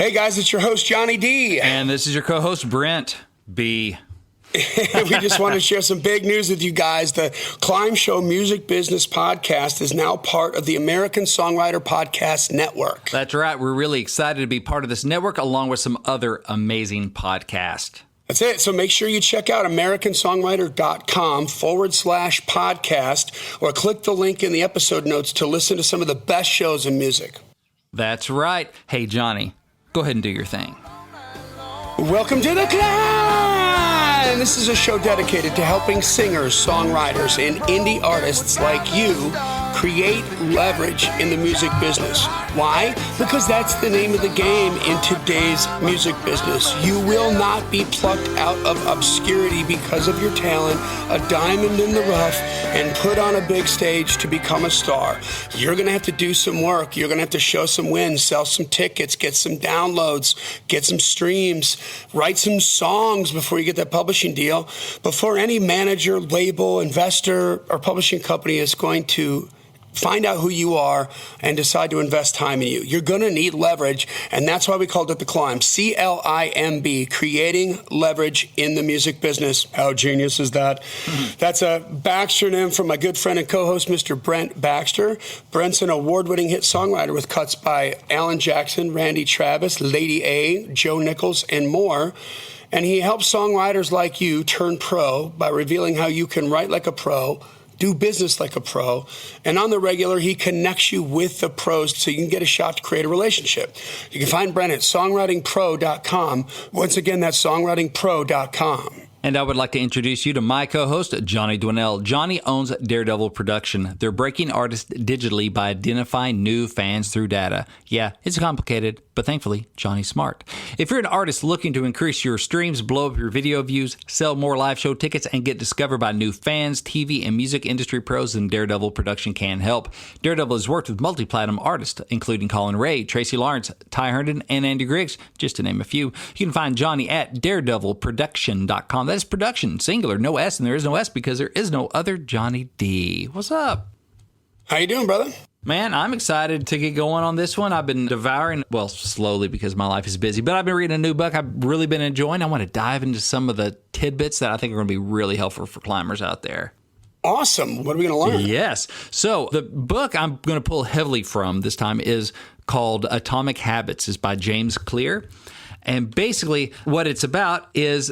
Hey guys, it's your host Johnny D. And this is your co-host Brent B. We just want to share some big news with you guys. The C.L.I.M.B Show Music Business Podcast is now part of the American Songwriter Podcast Network. That's right. We're really excited to be part of this network along with some other amazing podcasts. That's it. So make sure you check out americansongwriter.com/podcast or click the link in the episode notes to listen to some of the best shows in music. That's right. Hey, Johnny, go ahead and do your thing. Welcome to the C.L.I.M.B! This is a show dedicated to helping singers, songwriters, and indie artists like you create leverage in the music business. Why? Because that's the name of the game in today's music business. You will not be plucked out of obscurity because of your talent, a diamond in the rough, and put on a big stage to become a star. You're going to have to do some work. You're going to have to show some wins, sell some tickets, get some downloads, get some streams, write some songs before you get that publishing deal, before any manager, label, investor, or publishing company is going to find out who you are and decide to invest time in you. You're going to need leverage, and that's why we called it the C.L.I.M B. C.L.I.M.B, creating leverage in the music business. How genius is that? That's a Baxter from my good friend and co-host, Mr. Brent Baxter. Brent's an award-winning hit songwriter with cuts by Alan Jackson, Randy Travis, Lady A, Joe Nichols, and more. And he helps songwriters like you turn pro by revealing how you can write like a pro, do business like a pro, and on the regular, he connects you with the pros so you can get a shot to create a relationship. You can find Brent at songwritingpro.com. Once again, that's songwritingpro.com. And I would like to introduce you to my co-host, Johnny Dwinell. Johnny owns Daredevil Production. They're breaking artists digitally by identifying new fans through data. Yeah, it's complicated, but thankfully, Johnny's smart. If you're an artist looking to increase your streams, blow up your video views, sell more live show tickets, and get discovered by new fans, TV, and music industry pros, then Daredevil Production can help. Daredevil has worked with multi-platinum artists, including Colin Ray, Tracy Lawrence, Ty Herndon, and Andy Griggs, just to name a few. You can find Johnny at daredevilproduction.com. That is production, singular, no S, and there is no S because there is no other Johnny D. What's up? How you doing, brother? Man, I'm excited to get going on this one. I've been devouring, well, slowly because my life is busy, but I've been reading a new book I've really been enjoying. I want to dive into some of the tidbits that I think are going to be really helpful for climbers out there. Awesome. What are we going to learn? Yes. So the book I'm going to pull heavily from this time is called Atomic Habits. It's by James Clear. And basically what it's about is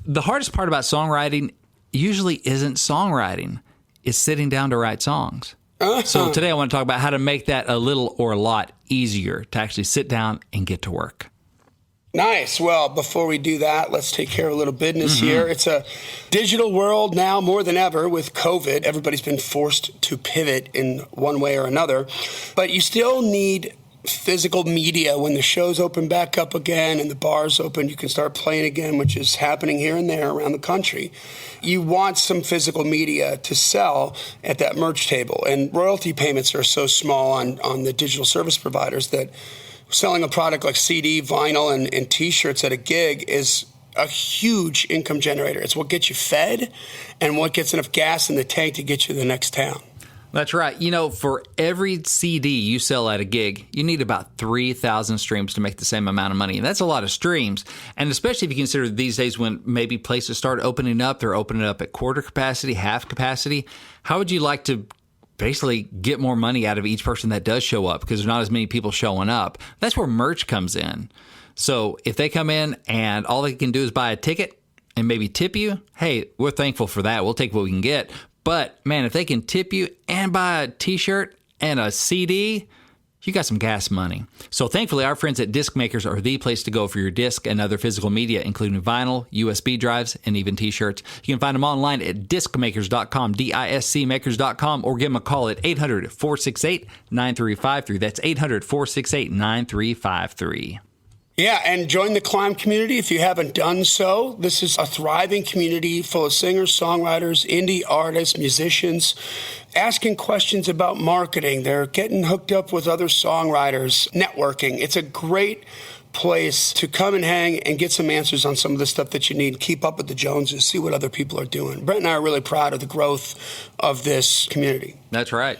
the hardest part about songwriting usually isn't songwriting. It's sitting down to write songs. So today I want to talk about how to make that a little or a lot easier to actually sit down and get to work. Nice. Well, before we do that, let's take care of a little business here. It's a digital world now more than ever with COVID. Everybody's been forced to pivot in one way or another. But you still need physical media. When the shows open back up again and the bars open, you can start playing again, which is happening here and there around the country. You want some physical media to sell at that merch table. And royalty payments are so small on the digital service providers that selling a product like CD, vinyl, and T-shirts at a gig is a huge income generator. It's what gets you fed and what gets enough gas in the tank to get you to the next town. That's right. You know, for every CD you sell at a gig, you need about 3,000 streams to make the same amount of money. And that's a lot of streams. And especially if you consider these days when maybe places start opening up, they're opening up at quarter capacity, half capacity. How would you like to basically get more money out of each person that does show up because there's not as many people showing up? That's where merch comes in. So if they come in and all they can do is buy a ticket and maybe tip you, hey, we're thankful for that. We'll take what we can get. But, man, if they can tip you and buy a T-shirt and a CD, you got some gas money. So, thankfully, our friends at Disc Makers are the place to go for your disc and other physical media, including vinyl, USB drives, and even T-shirts. You can find them online at discmakers.com, discmakers.com, or give them a call at 800-468-9353. That's 800-468-9353. Yeah, and join the C.L.I.M.B community if you haven't done so. This is a thriving community full of singers, songwriters, indie artists, musicians, asking questions about marketing. They're getting hooked up with other songwriters, networking. It's a great place to come and hang and get some answers on some of the stuff that you need. Keep up with the Joneses, see what other people are doing. Brent and I are really proud of the growth of this community. That's right.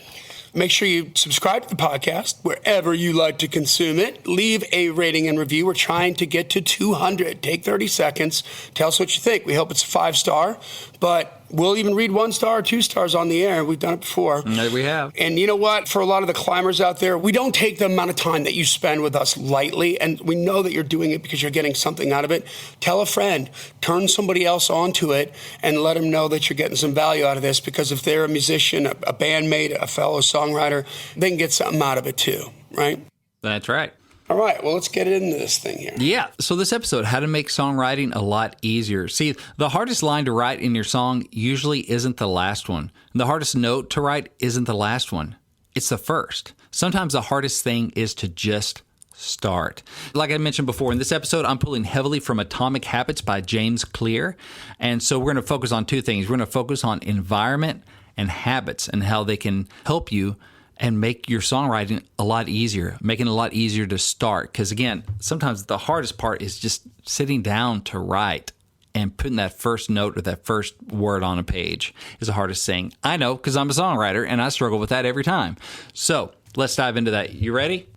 Make sure you subscribe to the podcast wherever you like to consume it. Leave a rating and review. We're trying to get to 200. Take 30 seconds. Tell us what you think. We hope it's a 5-star, but we'll even read 1 star or 2 stars on the air. We've done it before. There we have. And you know what? For a lot of the climbers out there, we don't take the amount of time that you spend with us lightly, and we know that you're doing it because you're getting something out of it. Tell a friend. Turn somebody else onto it and let them know that you're getting some value out of this, because if they're a musician, a bandmate, a fellow songwriter, they can get something out of it too, right? That's right. All right, well, let's get into this thing here. Yeah. So this episode, how to make songwriting a lot easier. See, the hardest line to write in your song usually isn't the last one. The hardest note to write isn't the last one. It's the first. Sometimes the hardest thing is to just start. Like I mentioned before, in this episode, I'm pulling heavily from Atomic Habits by James Clear. And so we're going to focus on 2 things. We're going to focus on environment and habits and how they can help you and make your songwriting a lot easier, making it a lot easier to start. Because again, sometimes the hardest part is just sitting down to write and putting that first note or that first word on a page is the hardest thing. I know, because I'm a songwriter and I struggle with that every time. So let's dive into that. You ready?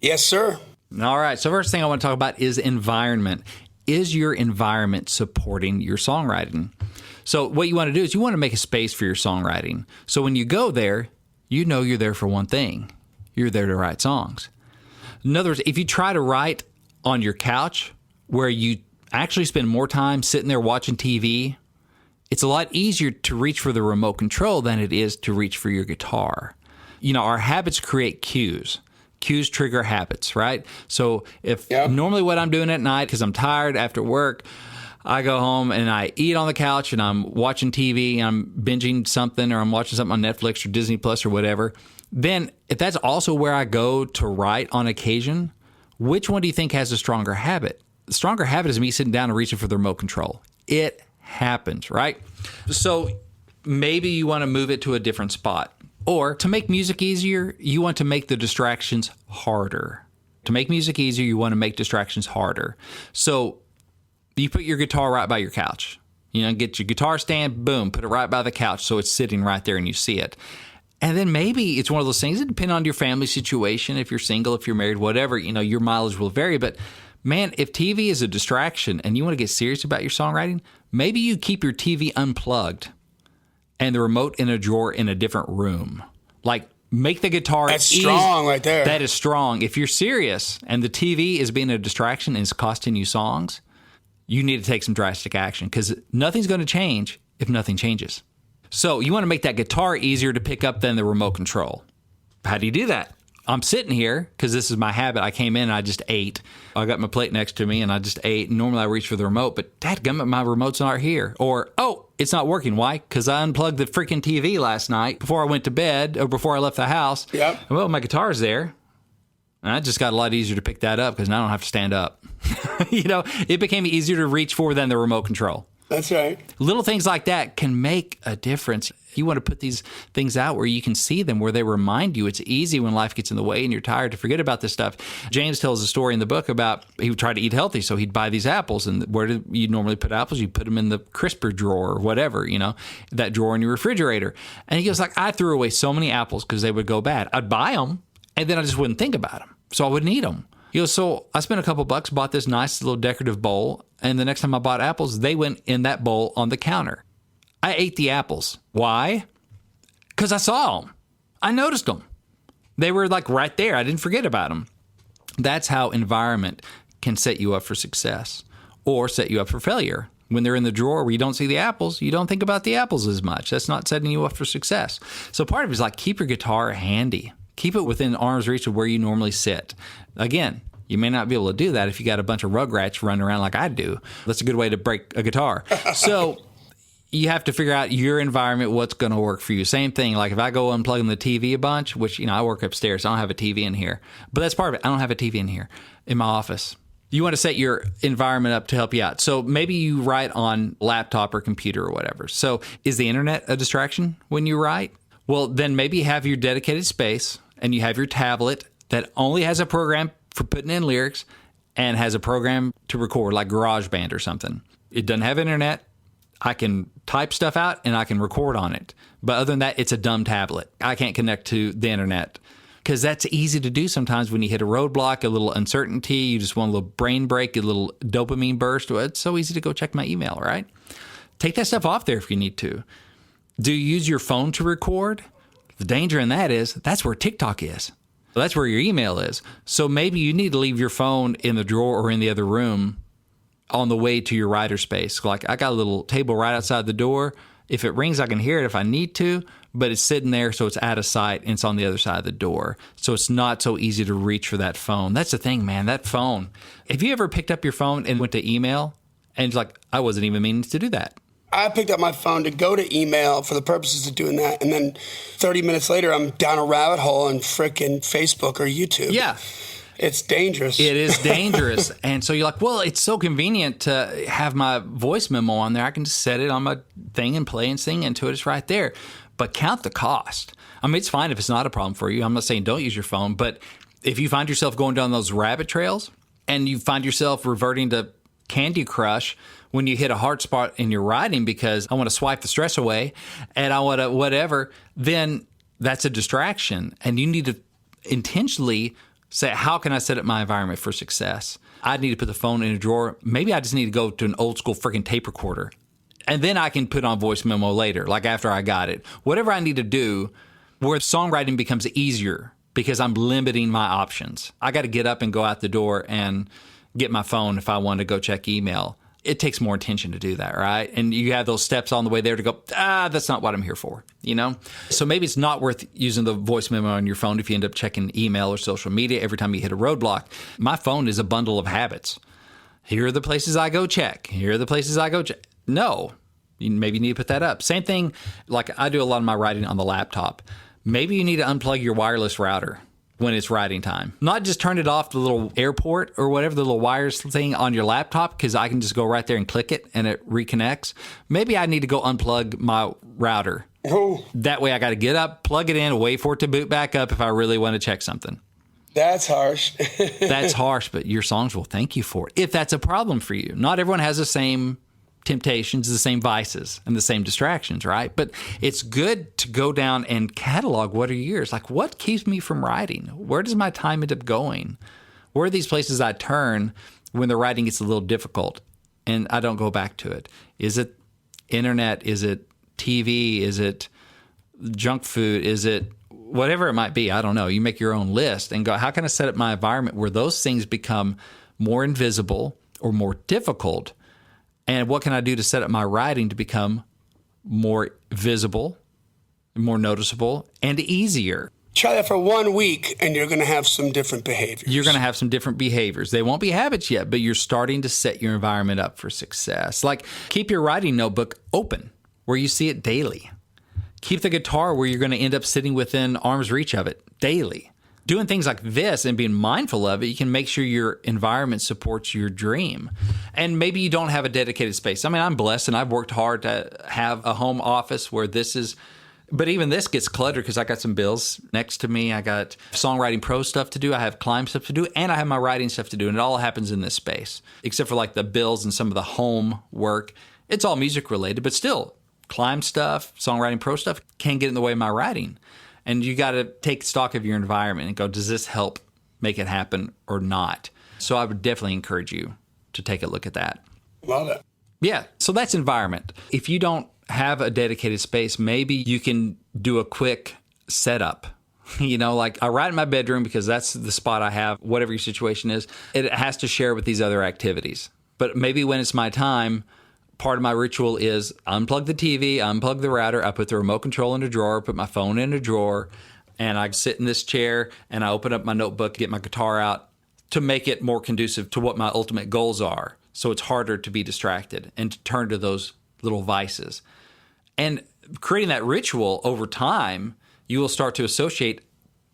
Yes, sir. All right. So first thing I want to talk about is environment. Is your environment supporting your songwriting? So what you want to do is you want to make a space for your songwriting. So when you go there, you know you're there for one thing. You're there to write songs. In other words, if you try to write on your couch where you actually spend more time sitting there watching TV, it's a lot easier to reach for the remote control than it is to reach for your guitar. You know, our habits create cues. Cues trigger habits, right? So if normally what I'm doing at night, because I'm tired after work, I go home and I eat on the couch and I'm watching TV, I'm binging something, or I'm watching something on Netflix or Disney Plus or whatever. Then if that's also where I go to write on occasion, which one do you think has a stronger habit? The stronger habit is me sitting down and reaching for the remote control. It happens, right? So maybe you want to move it to a different spot. Or to make music easier, you want to make the distractions harder. To make music easier, you want to make distractions harder. So you put your guitar right by your couch. You know, get your guitar stand, boom, put it right by the couch so it's sitting right there and you see it. And then maybe it's one of those things that depend on your family situation. If you're single, if you're married, whatever, you know, your mileage will vary. But man, if TV is a distraction and you want to get serious about your songwriting, maybe you keep your TV unplugged and the remote in a drawer in a different room. Like, make the guitar That's strong right there. That is strong. If you're serious and the TV is being a distraction and it's costing you songs, you need to take some drastic action, because nothing's going to change if nothing changes. So you want to make that guitar easier to pick up than the remote control. How do you do that? I'm sitting here because this is my habit. I came in and I just ate. I got my plate next to me and I just ate. Normally I reach for the remote, but dadgummit, my remote's not here. Or, oh, it's not working. Why? Because I unplugged the freaking TV last night before I went to bed or before I left the house. Yep. Well, my guitar's there. And I just got a lot easier to pick that up because now I don't have to stand up. You know, it became easier to reach for than the remote control. That's right. Little things like that can make a difference. You want to put these things out where you can see them, where they remind you. It's easy when life gets in the way and you're tired to forget about this stuff. James tells a story in the book about he would try to eat healthy, so he'd buy these apples. And where do you normally put apples? You put them in the crisper drawer or whatever, you know, that drawer in your refrigerator. And he goes like, I threw away so many apples because they would go bad. I'd buy them, and then I just wouldn't think about them, so I wouldn't eat them. He goes, so I spent a couple bucks, bought this nice little decorative bowl, and the next time I bought apples, they went in that bowl on the counter. I ate the apples. Why? Because I saw them. I noticed them. They were like right there. I didn't forget about them. That's how environment can set you up for success or set you up for failure. When they're in the drawer where you don't see the apples, you don't think about the apples as much. That's not setting you up for success. So part of it is like, keep your guitar handy. Keep it within arm's reach of where you normally sit. Again, you may not be able to do that if you got a bunch of rugrats running around like I do. That's a good way to break a guitar. So you have to figure out your environment, what's going to work for you. Same thing, like if I go unplugging the TV a bunch, which, you know, I work upstairs, so I don't have a TV in here. But that's part of it. I don't have a TV in here in my office. You want to set your environment up to help you out. So maybe you write on laptop or computer or whatever. So is the internet a distraction when you write? Well, then maybe you have your dedicated space and you have your tablet that only has a program for putting in lyrics and has a program to record, like GarageBand or something. It doesn't have internet, I can type stuff out and I can record on it. But other than that, it's a dumb tablet. I can't connect to the internet because that's easy to do sometimes when you hit a roadblock, a little uncertainty, you just want a little brain break, a little dopamine burst. Well, it's so easy to go check my email, right? Take that stuff off there if you need to. Do you use your phone to record? The danger in that is that's where TikTok is. That's where your email is. So maybe you need to leave your phone in the drawer or in the other room on the way to your writer space. Like I got a little table right outside the door. If it rings, I can hear it if I need to, but it's sitting there so it's out of sight and it's on the other side of the door. So it's not so easy to reach for that phone. That's the thing, man, that phone. Have you ever picked up your phone and went to email and it's like, I wasn't even meaning to do that? I picked up my phone to go to email for the purposes of doing that. And then 30 minutes later, I'm down a rabbit hole on frickin' Facebook or YouTube. Yeah. It's dangerous. It is dangerous. And so you're like, well, it's so convenient to have my voice memo on there. I can just set it on my thing and play and sing into it. It's right there. But count the cost. I mean, it's fine if it's not a problem for you. I'm not saying don't use your phone. But if you find yourself going down those rabbit trails and you find yourself reverting to Candy Crush when you hit a hard spot in your writing because I want to swipe the stress away and I want to whatever, then that's a distraction. And you need to intentionally say, how can I set up my environment for success? I need to put the phone in a drawer. Maybe I just need to go to an old school freaking tape recorder. And then I can put on voice memo later, like after I got it. Whatever I need to do where songwriting becomes easier because I'm limiting my options. I got to get up and go out the door and get my phone if I want to go check email. It takes more attention to do that, right? And you have those steps on the way there to go, that's not what I'm here for, you know? So maybe it's not worth using the voice memo on your phone if you end up checking email or social media every time you hit a roadblock. My phone is a bundle of habits. Here are the places I go check. Here are the places I go check. No, you maybe need to put that up. Same thing, like I do a lot of my writing on the laptop. Maybe you need to unplug your wireless router when it's writing time. Not just turn it off the little airport or whatever, the little wires thing on your laptop, because I can just go right there and click it and it reconnects. Maybe I need to go unplug my router. Oh, That way I got to get up, plug it in, wait for it to boot back up if I really want to check something. that's harsh. That's harsh, but your songs will thank you for it if that's a problem for you. Not everyone has the same temptations, the same vices, and the same distractions, right? But it's good to go down and catalog what are yours. Like, what keeps me from writing? Where does my time end up going? Where are these places I turn when the writing gets a little difficult and I don't go back to it? Is it internet? Is it TV? Is it junk food? Is it whatever it might be? I don't know. You make your own list and go, how can I set up my environment where those things become more invisible or more difficult? And what can I do to set up my writing to become more visible, more noticeable, and easier? Try that for 1 week, and you're going to have some different behaviors. You're going to have some different behaviors. They won't be habits yet, but you're starting to set your environment up for success. Like, keep your writing notebook open where you see it daily. Keep the guitar where you're going to end up sitting within arm's reach of it daily. Doing things like this and being mindful of it, you can make sure your environment supports your dream. And maybe you don't have a dedicated space. I mean, I'm blessed and I've worked hard to have a home office where this is, but even this gets cluttered because I got some bills next to me. I got Songwriting Pro stuff to do. I have C.L.I.M.B stuff to do, and I have my writing stuff to do. And it all happens in this space, except for like the bills and some of the home work. It's all music related, but still C.L.I.M.B stuff, Songwriting Pro stuff can get in the way of my writing. And you got to take stock of your environment and go, does this help make it happen or not? So I would definitely encourage you to take a look at that. Love it. Yeah, so that's environment. If you don't have a dedicated space, maybe you can do a quick setup. You know, like I write in my bedroom because that's the spot I have, whatever your situation is. It has to share with these other activities. But maybe when it's my time, part of my ritual is unplug the TV, unplug the router, I put the remote control in a drawer, put my phone in a drawer, and I sit in this chair and I open up my notebook, get my guitar out to make it more conducive to what my ultimate goals are. So it's harder to be distracted and to turn to those little vices. And creating that ritual over time, you will start to associate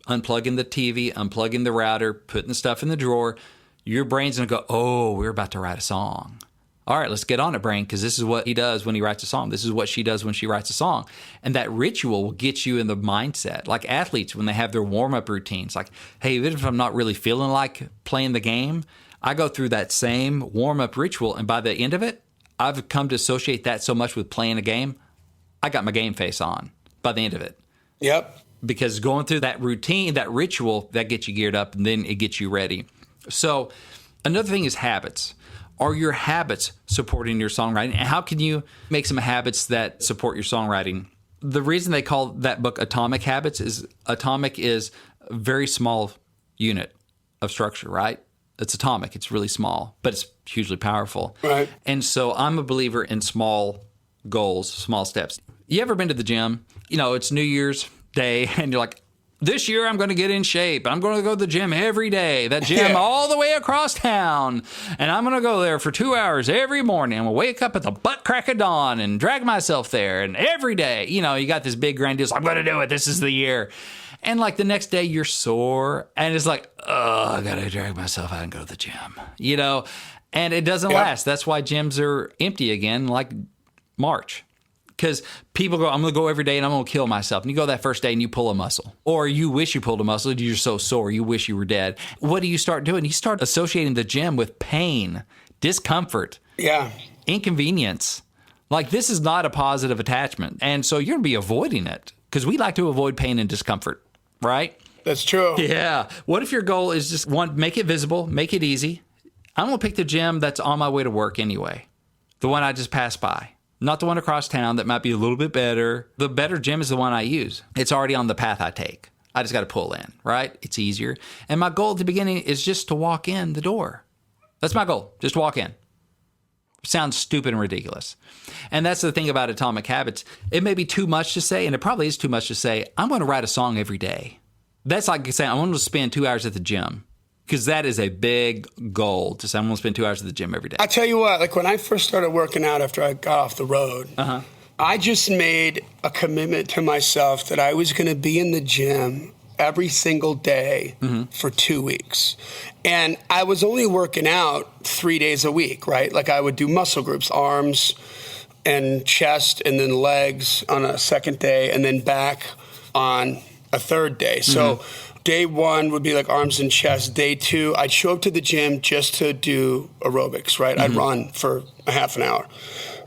unplugging the TV, unplugging the router, putting the stuff in the drawer. Your brain's going to go, oh, we're about to write a song. All right, let's get on it, brain, because this is what he does when he writes a song. This is what she does when she writes a song. And that ritual will get you in the mindset. Like athletes, when they have their warm-up routines, like, hey, even if I'm not really feeling like playing the game, I go through that same warm-up ritual, and by the end of it, I've come to associate that so much with playing a game. I got my game face on by the end of it. Yep. Because going through that routine, that ritual, that gets you geared up, and then it gets you ready. So another thing is habits. Are your habits supporting your songwriting? And how can you make some habits that support your songwriting? The reason they call that book Atomic Habits is atomic is a very small unit of structure, right? It's atomic. It's really small, but it's hugely powerful. Right. And so I'm a believer in small goals, small steps. You ever been to the gym? You know, it's New Year's Day, and you're like, this year I'm going to get in shape. I'm going to go to the gym every day. That gym all the way across town. And I'm going to go there for 2 hours every morning. I'm going to wake up at the butt crack of dawn and drag myself there. And every day, you know, you got this big grandiose, I'm going to do it. This is the year. And like the next day you're sore and it's like, oh, I got to drag myself out and go to the gym, you know, and it doesn't last. That's why gyms are empty again, like March. Because people go, I'm going to go every day and I'm going to kill myself. And you go that first day and you pull a muscle. Or you wish you pulled a muscle. You're so sore. You wish you were dead. What do you start doing? You start associating the gym with pain, discomfort, inconvenience. Like this is not a positive attachment. And so you're going to be avoiding it because we like to avoid pain and discomfort, right? That's true. Yeah. What if your goal is just one, make it visible, make it easy. I'm going to pick the gym that's on my way to work anyway. The one I just passed by. Not the one across town that might be a little bit better. The better gym is the one I use. It's already on the path I take. I just got to pull in, right? It's easier. And my goal at the beginning is just to walk in the door. That's my goal. Just walk in. Sounds stupid and ridiculous. And that's the thing about Atomic Habits. It may be too much to say, and it probably is too much to say, I'm going to write a song every day. That's like saying, I want to spend 2 hours at the gym. Because that is a big goal to say, I'm going to spend 2 hours at the gym every day. I tell you what, like when I first started working out after I got off the road, I just made a commitment to myself that I was going to be in the gym every single day for 2 weeks. And I was only working out 3 days a week, right? Like I would do muscle groups, arms and chest and then legs on a second day and then back on a third day. So day one would be like arms and chest. Day two, I'd show up to the gym just to do aerobics, right? I'd run for a half an hour.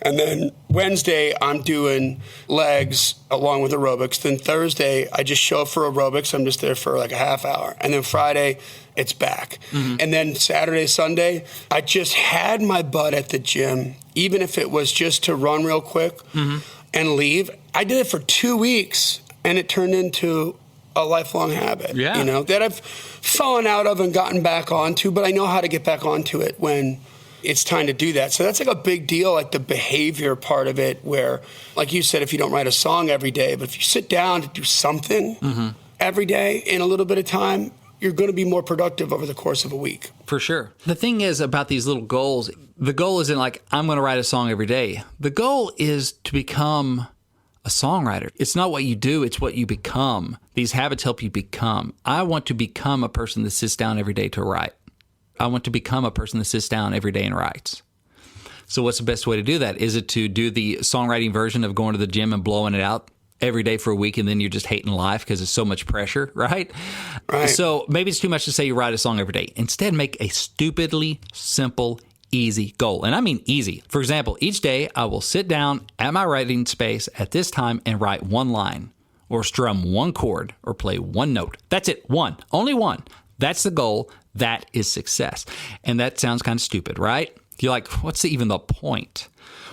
And then Wednesday, I'm doing legs along with aerobics. Then Thursday, I just show up for aerobics. I'm just there for like a half hour. And then Friday, it's back. And then Saturday, Sunday, I just had my butt at the gym, even if it was just to run real quick and leave. I did it for 2 weeks, and it turned into a lifelong habit, you know, that I've fallen out of and gotten back onto, but I know how to get back onto it when it's time to do that. So that's like a big deal, like the behavior part of it where, like you said, if you don't write a song every day, but if you sit down to do something every day in a little bit of time, you're going to be more productive over the course of a week. For sure. The thing is about these little goals, the goal isn't like, I'm going to write a song every day. The goal is to become a songwriter. It's not what you do, it's what you become. These habits help you become. I want to become a person that sits down every day to write. I want to become a person that sits down every day and writes. So what's the best way to do that? Is it to do the songwriting version of going to the gym and blowing it out every day for a week and then you're just hating life because it's so much pressure, right? So maybe it's too much to say you write a song every day. Instead, make a stupidly simple easy goal. And I mean easy. For example, each day I will sit down at my writing space at this time and write one line or strum one chord or play one note. That's it. One. Only one. That's the goal. That is success. And that sounds kind of stupid, right? You're like, what's even the point?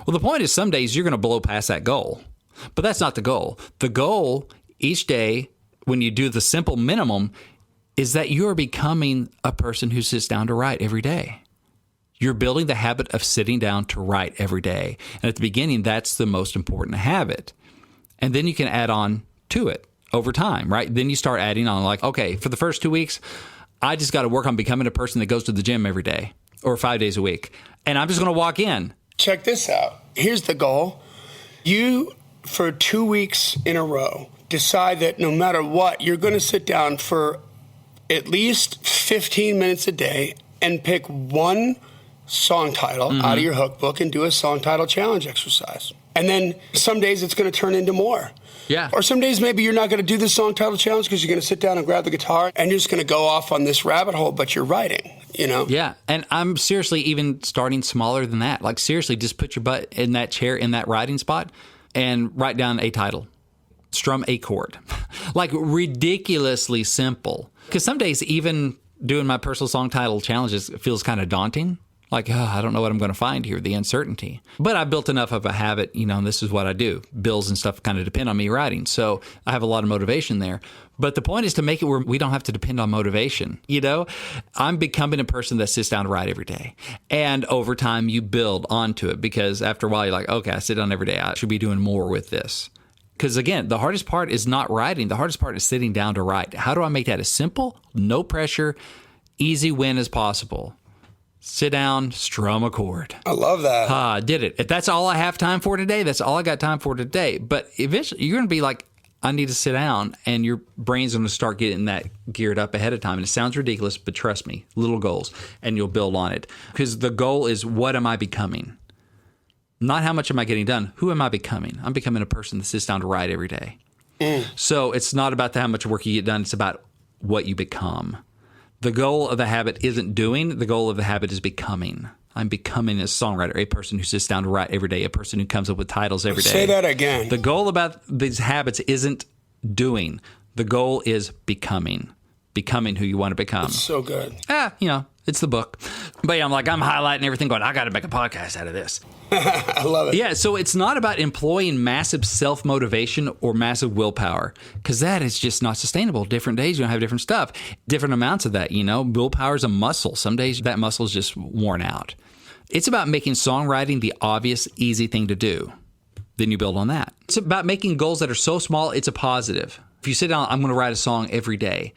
Well, the point is some days you're going to blow past that goal. But that's not the goal. The goal each day when you do the simple minimum is that you're becoming a person who sits down to write every day. You're building the habit of sitting down to write every day. And at the beginning, that's the most important habit. And then you can add on to it over time, right? Then you start adding on like, okay, for the first 2 weeks, I just got to work on becoming a person that goes to the gym every day or 5 days a week. And I'm just going to walk in. Check this out. Here's the goal. You, for 2 weeks in a row, decide that no matter what, you're going to sit down for at least 15 minutes a day and pick one song title out of your hook book and do a song title challenge exercise. And then some days it's going to turn into more. Yeah. Or some days maybe you're not going to do the song title challenge because you're going to sit down and grab the guitar and you're just going to go off on this rabbit hole, but you're writing. you know? Yeah. And I'm seriously even starting smaller than that. Like, seriously, just put your butt in that chair in that writing spot and write down a title. Strum a chord. Like, ridiculously simple. Because some days, even doing my personal song title challenges feels kind of daunting. Like, I don't know what I'm going to find here, the uncertainty. But I built enough of a habit, you know, and this is what I do. Bills and stuff kind of depend on me writing. So I have a lot of motivation there. But the point is to make it where we don't have to depend on motivation. You know, I'm becoming a person that sits down to write every day. And over time, you build onto it because after a while, you're like, okay, I sit down every day. I should be doing more with this. Because again, the hardest part is not writing. The hardest part is sitting down to write. How do I make that as simple, no pressure, easy win as possible? Sit down, strum a chord. I love that. Did it. If that's all I have time for today, that's all I got time for today. But eventually, you're going to be like, I need to sit down, and your brain's going to start getting that geared up ahead of time. And it sounds ridiculous, but trust me, little goals, and you'll build on it. Because the goal is, what am I becoming? Not how much am I getting done. Who am I becoming? I'm becoming a person that sits down to write every day. So it's not about how much work you get done. It's about what you become. The goal of the habit isn't doing. The goal of the habit is becoming. I'm becoming a songwriter, a person who sits down to write every day, a person who comes up with titles every day. Say that again. The goal about these habits isn't doing. The goal is becoming who you want to become. It's so good. You know, it's the book. But yeah, I'm highlighting everything going, I got to make a podcast out of this. I love it. Yeah, so it's not about employing massive self-motivation or massive willpower, because that is just not sustainable. Different days, you're going to have different stuff, different amounts of that, you know. Willpower is a muscle. Some days that muscle is just worn out. It's about making songwriting the obvious, easy thing to do. Then you build on that. It's about making goals that are so small, it's a positive. If you sit down, I'm going to write a song every day.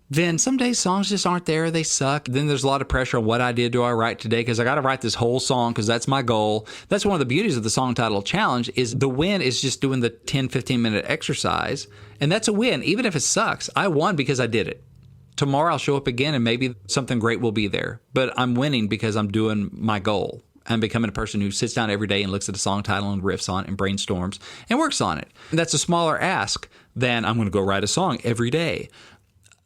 Then some days songs just aren't there. They suck. Then there's a lot of pressure on what idea do I write today because I got to write this whole song because that's my goal. That's one of the beauties of the song title challenge is the win is just doing the 10, 15-minute exercise. And that's a win. Even if it sucks, I won because I did it. Tomorrow I'll show up again and maybe something great will be there. But I'm winning because I'm doing my goal. I'm becoming a person who sits down every day and looks at a song title and riffs on it and brainstorms and works on it. And that's a smaller ask than I'm going to go write a song every day.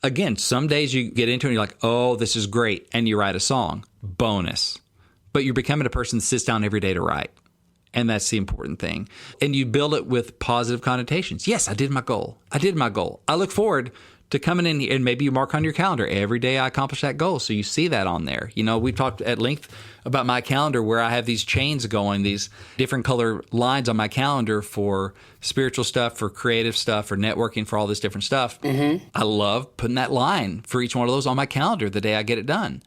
Again, some days you get into it and you're like, oh, this is great. And you write a song. Bonus. But you're becoming a person that sits down every day to write. And that's the important thing. And you build it with positive connotations. Yes, I did my goal. I look forward to coming in here and maybe you mark on your calendar every day I accomplish that goal. So you see that on there. You know, we've talked at length about my calendar where I have these chains going, these different color lines on my calendar for spiritual stuff, for creative stuff, for networking, for all this different stuff. Mm-hmm. I love putting that line for each one of those on my calendar the day I get it done.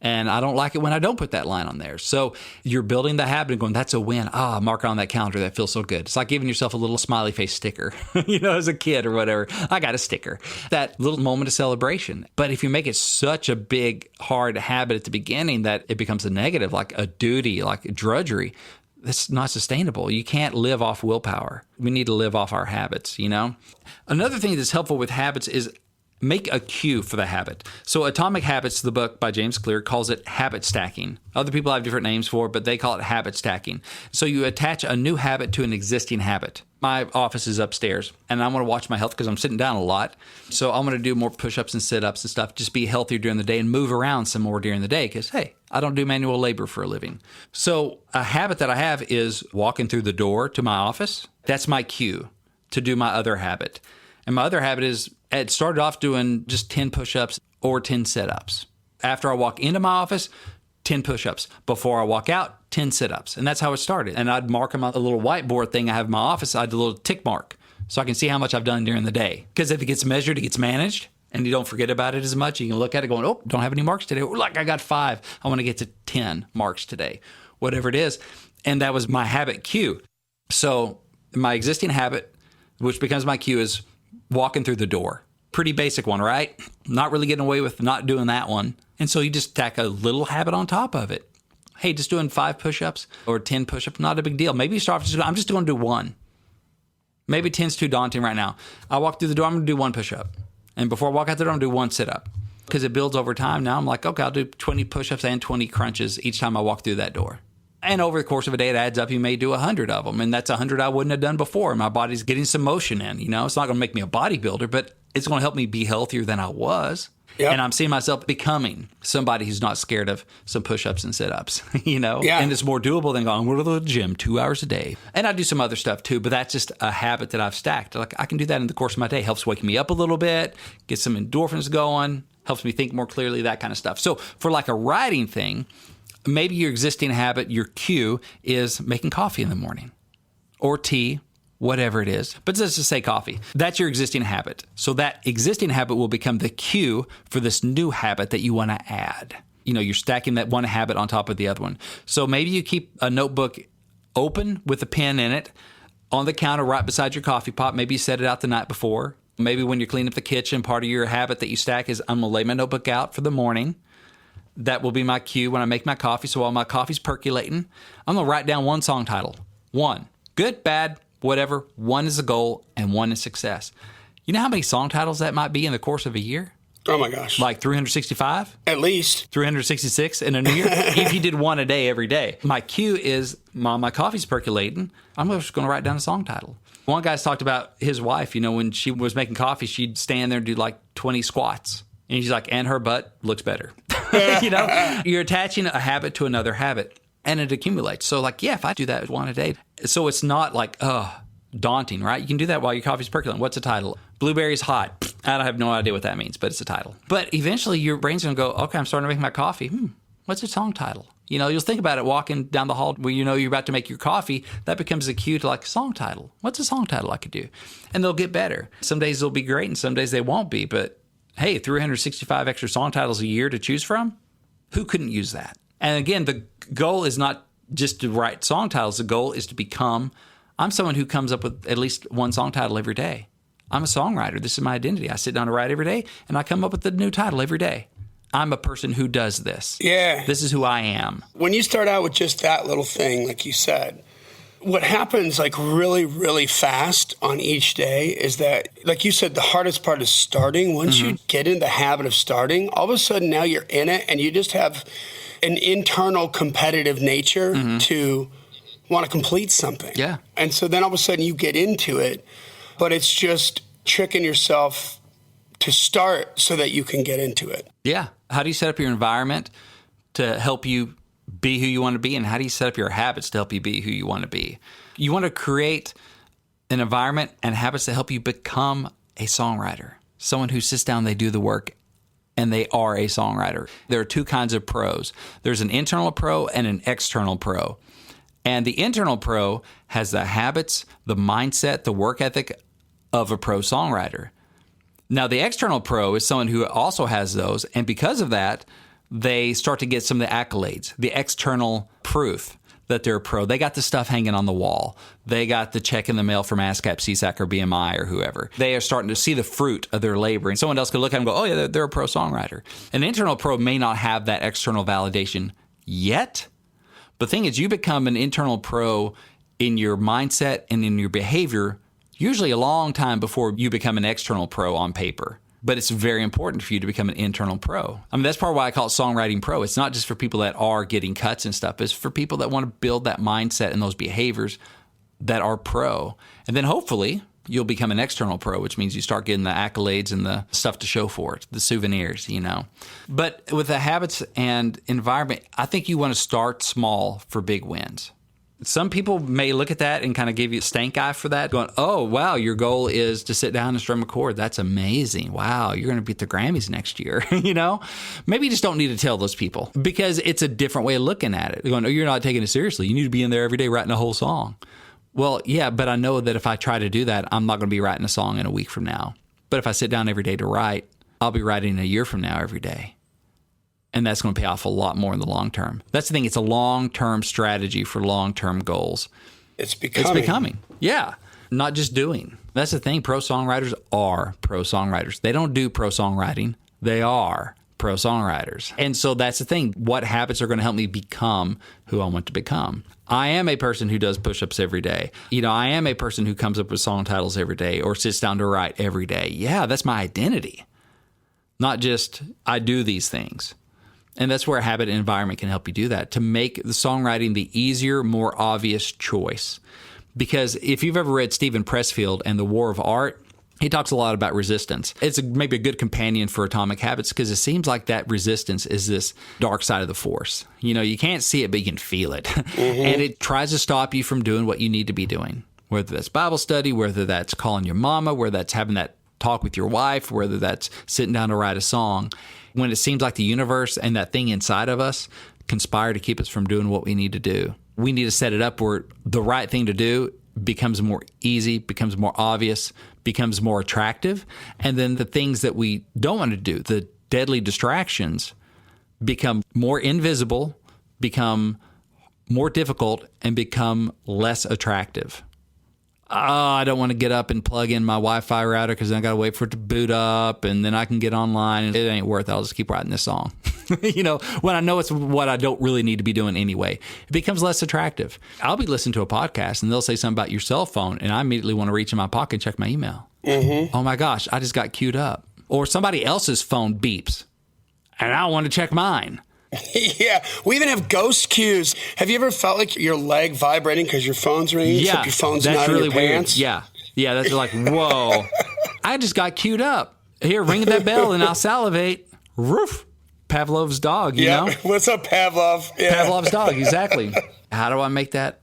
And I don't like it when I don't put that line on there. So you're building the habit and going, that's a win. Mark it on that calendar. That feels so good. It's like giving yourself a little smiley face sticker, you know, as a kid or whatever. I got a sticker. That little moment of celebration. But if you make it such a big, hard habit at the beginning that it becomes a negative, like a duty, like drudgery, that's not sustainable. You can't live off willpower. We need to live off our habits, you know? Another thing that's helpful with habits is make a cue for the habit. So Atomic Habits, the book by James Clear, calls it habit stacking. Other people have different names for it, but they call it habit stacking. So you attach a new habit to an existing habit. My office is upstairs, and I want to watch my health because I'm sitting down a lot. So I'm going to do more push-ups and sit-ups and stuff, just be healthier during the day and move around some more during the day because, hey, I don't do manual labor for a living. So a habit that I have is walking through the door to my office. That's my cue to do my other habit. And my other habit is, it started off doing just 10 push-ups or 10 sit-ups. After I walk into my office, 10 push-ups. Before I walk out, 10 sit-ups. And that's how it started. And I'd mark them on a little whiteboard thing I have in my office. I'd do a little tick mark so I can see how much I've done during the day. Because if it gets measured, it gets managed. And you don't forget about it as much. You can look at it going, oh, don't have any marks today. Or like I got 5. I want to get to 10 marks today. Whatever it is. And that was my habit cue. So my existing habit, which becomes my cue, is walking through the door. Pretty basic one, right? Not really getting away with not doing that one. And so you just tack a little habit on top of it. Hey, just doing 5 push-ups or 10 push-ups, not a big deal. Maybe you start off, I'm just going to do 1. Maybe 10's too daunting right now. I walk through the door, I'm going to do 1 push-up. And before I walk out the door, I'm going to do 1 sit-up. Because it builds over time. Now I'm like, okay, I'll do 20 push-ups and 20 crunches each time I walk through that door. And over the course of a day, it adds up. You may do 100 of them. And that's 100 I wouldn't have done before. My body's getting some motion in, you know. It's not going to make me a bodybuilder, but it's going to help me be healthier than I was. Yep. And I'm seeing myself becoming somebody who's not scared of some push-ups and sit-ups, Yeah. And it's more doable than going to the gym 2 hours a day. And I do some other stuff too, but that's just a habit that I've stacked. Like I can do that in the course of my day. Helps wake me up a little bit, get some endorphins going, helps me think more clearly, that kind of stuff. So for like a writing thing, maybe your existing habit, your cue is making coffee in the morning or tea, whatever it is, but let's just say coffee. That's your existing habit. So that existing habit will become the cue for this new habit that you want to add. You're stacking that one habit on top of the other one. So maybe you keep a notebook open with a pen in it on the counter right beside your coffee pot. Maybe you set it out the night before. Maybe when you're cleaning up the kitchen, part of your habit that you stack is I'm going to lay my notebook out for the morning. That will be my cue when I make my coffee. So while my coffee's percolating, I'm going to write down one song title. One. Good, bad, whatever. One is a goal and one is success. You know how many song titles that might be in the course of a year? Oh my gosh. Like 365? At least. 366 in a new year? If you did one a day every day. My cue is my coffee's percolating. I'm just going to write down a song title. One guy's talked about his wife, when she was making coffee, she'd stand there and do like 20 squats. And he's like, and her butt looks better. You're attaching a habit to another habit. And it accumulates. So if I do that one a day, so it's not like, daunting, right? You can do that while your coffee's percolating. What's the title? Blueberries hot. I have no idea what that means, but it's a title. But eventually your brain's going to go, okay, I'm starting to make my coffee. What's a song title? You'll think about it walking down the hall where you're about to make your coffee. That becomes a cue to like a song title. What's a song title I could do? And they'll get better. Some days they'll be great and some days they won't be. But hey, 365 extra song titles a year to choose from? Who couldn't use that? And again, the goal is not just to write song titles. The goal is to become, I'm someone who comes up with at least one song title every day. I'm a songwriter. This is my identity. I sit down to write every day, and I come up with a new title every day. I'm a person who does this. Yeah. This is who I am. When you start out with just that little thing, like you said, what happens really, really fast on each day is that, like you said, the hardest part is starting. Once you get in the habit of starting, all of a sudden now you're in it, and you just have an internal competitive nature to want to complete something. Yeah. And so then all of a sudden you get into it, but it's just tricking yourself to start so that you can get into it. Yeah. How do you set up your environment to help you be who you want to be? And how do you set up your habits to help you be who you want to be? You want to create an environment and habits that help you become a songwriter, someone who sits down, they do the work, and they are a songwriter. There are two kinds of pros. There's an internal pro and an external pro. And the internal pro has the habits, the mindset, the work ethic of a pro songwriter. Now, the external pro is someone who also has those, and because of that, they start to get some of the accolades, the external proof that they're a pro. They got the stuff hanging on the wall. They got the check in the mail from ASCAP, CSAC, or BMI, or whoever. They are starting to see the fruit of their labor, and someone else could look at them and go, oh yeah, they're a pro songwriter. An internal pro may not have that external validation yet, but the thing is, you become an internal pro in your mindset and in your behavior usually a long time before you become an external pro on paper. But it's very important for you to become an internal pro. I mean, that's part of why I call it Songwriting Pro. It's not just for people that are getting cuts and stuff. It's for people that want to build that mindset and those behaviors that are pro. And then hopefully you'll become an external pro, which means you start getting the accolades and the stuff to show for it, the souvenirs, But with the habits and environment, I think you want to start small for big wins. Some people may look at that and kind of give you a stank eye for that, going, oh, wow, your goal is to sit down and strum a chord. That's amazing. Wow, you're going to beat the Grammys next year, Maybe you just don't need to tell those people because it's a different way of looking at it. They're going, oh, you're not taking it seriously. You need to be in there every day writing a whole song. Well, yeah, but I know that if I try to do that, I'm not going to be writing a song in a week from now. But if I sit down every day to write, I'll be writing a year from now every day. And that's going to pay off a lot more in the long term. That's the thing. It's a long-term strategy for long-term goals. It's becoming. It's becoming. Yeah. Not just doing. That's the thing. Pro songwriters are pro songwriters. They don't do pro songwriting. They are pro songwriters. And so that's the thing. What habits are going to help me become who I want to become? I am a person who does push-ups every day. I am a person who comes up with song titles every day or sits down to write every day. Yeah, that's my identity. Not just I do these things. And that's where habit and environment can help you do that, to make the songwriting the easier, more obvious choice. Because if you've ever read Stephen Pressfield and The War of Art, he talks a lot about resistance. It's maybe a good companion for Atomic Habits because it seems like that resistance is this dark side of the force. You know, you can't see it, but you can feel it. And it tries to stop you from doing what you need to be doing, whether that's Bible study, whether that's calling your mama, whether that's having that talk with your wife, whether that's sitting down to write a song. When it seems like the universe and that thing inside of us conspire to keep us from doing what we need to do, we need to set it up where the right thing to do becomes more easy, becomes more obvious, becomes more attractive. And then the things that we don't want to do, the deadly distractions, become more invisible, become more difficult, and become less attractive. I don't want to get up and plug in my Wi-Fi router because then I got to wait for it to boot up and then I can get online and it ain't worth it. I'll just keep writing this song. You know, when I know it's what I don't really need to be doing anyway, it becomes less attractive. I'll be listening to a podcast and they'll say something about your cell phone and I immediately want to reach in my pocket and check my email. Oh my gosh, I just got queued up. Or somebody else's phone beeps and I want to check mine. Yeah, we even have ghost cues. Have you ever felt like your leg vibrating because your phone's ringing? Yeah, except your phone's that's not really in your pants? weird. Yeah, that's like, whoa. I just got queued up. Here, ring that bell and I'll salivate. Roof. Pavlov's dog, you know? What's up, Pavlov? Yeah. Pavlov's dog, exactly. How do I make that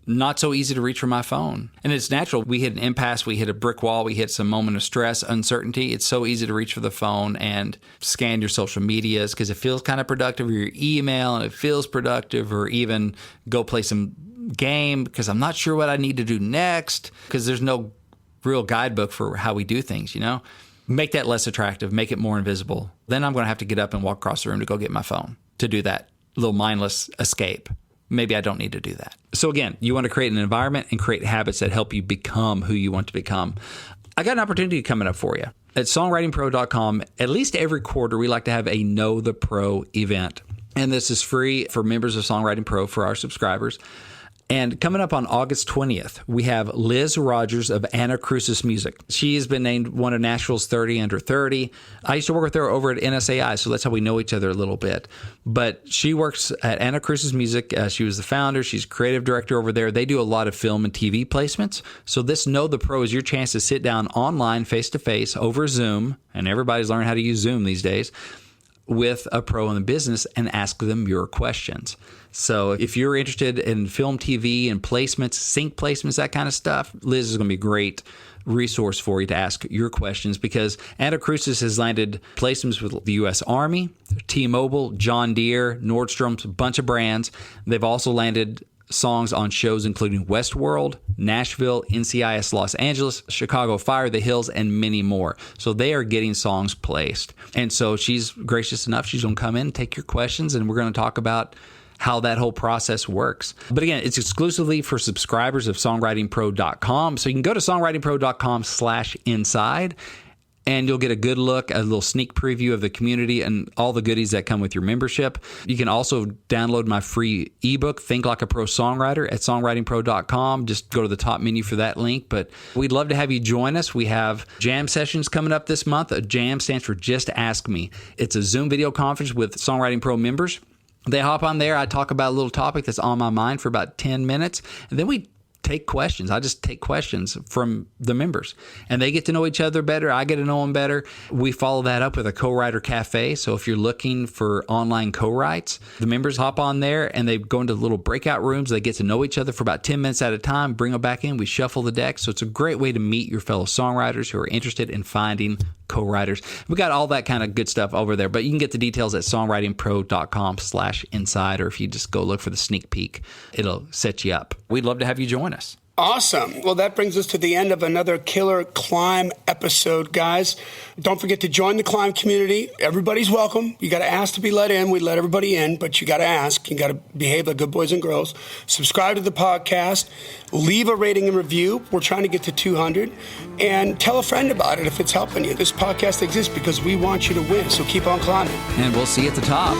not so easy to reach for my phone? And it's natural. We hit an impasse. We hit a brick wall. We hit some moment of stress, uncertainty. It's so easy to reach for the phone and scan your social medias because it feels kind of productive, or your email and it feels productive, or even go play some game because I'm not sure what I need to do next because there's no real guidebook for how we do things, you know? Make that less attractive, make it more invisible. Then I'm going to have to get up and walk across the room to go get my phone to do that little mindless escape. Maybe I don't need to do that. So again, you want to create an environment and create habits that help you become who you want to become. I got an opportunity coming up for you. At songwritingpro.com, at least every quarter, we like to have a Know the Pro event. And this is free for members of Songwriting Pro, for our subscribers. And coming up on August 20th, we have Liz Rogers of Anacrusis Music. She has been named one of Nashville's 30 under 30. I used to work with her over at NSAI, so that's how we know each other a little bit. But she works at Anacrusis Music. She was the founder. She's creative director over there. They do a lot of film and TV placements. So this Know the Pro is your chance to sit down online, face-to-face, over Zoom, and everybody's learning how to use Zoom these days, with a pro in the business and ask them your questions. So if you're interested in film, TV, and placements, sync placements, that kind of stuff, Liz is going to be a great resource for you to ask your questions, because Anacrusis has landed placements with the U.S. Army, T-Mobile, John Deere, Nordstrom's, a bunch of brands. They've also landed songs on shows including Westworld, Nashville, NCIS Los Angeles, Chicago Fire, The Hills, and many more. So they are getting songs placed. And so she's gracious enough. She's going to come in and take your questions, and we're going to talk about how that whole process works. But again, it's exclusively for subscribers of songwritingpro.com. So you can go to songwritingpro.com/inside, and you'll get a good look, a little sneak preview of the community and all the goodies that come with your membership. You can also download my free ebook, Think Like a Pro Songwriter, at songwritingpro.com. Just go to the top menu for that link. But we'd love to have you join us. We have jam sessions coming up this month. A jam stands for Just Ask Me. It's a Zoom video conference with Songwriting Pro members. They hop on there. I talk about a little topic that's on my mind for about 10 minutes. And then we take questions. I just take questions from the members, and they get to know each other better. I get to know them better. We follow that up with a co-writer cafe. So if you're looking for online co-writes, the members hop on there and they go into little breakout rooms. They get to know each other for about 10 minutes at a time, bring them back in. We shuffle the deck. So it's a great way to meet your fellow songwriters who are interested in finding co-writers. We got all that kind of good stuff over there, but you can get the details at songwritingpro.com/inside, or if you just go look for the sneak peek, it'll set you up. We'd love to have you join us. Awesome. Well, that brings us to the end of another killer C.L.I.M.B episode, guys. Don't forget to join the C.L.I.M B community. Everybody's welcome. You got to ask to be let in. We let everybody in, but you got to ask. You got to behave like good boys and girls. Subscribe to the podcast. Leave a rating and review. We're trying to get to 200. And tell a friend about it if it's helping you. This podcast exists because we want you to win, so keep on climbing. And we'll see you at the top.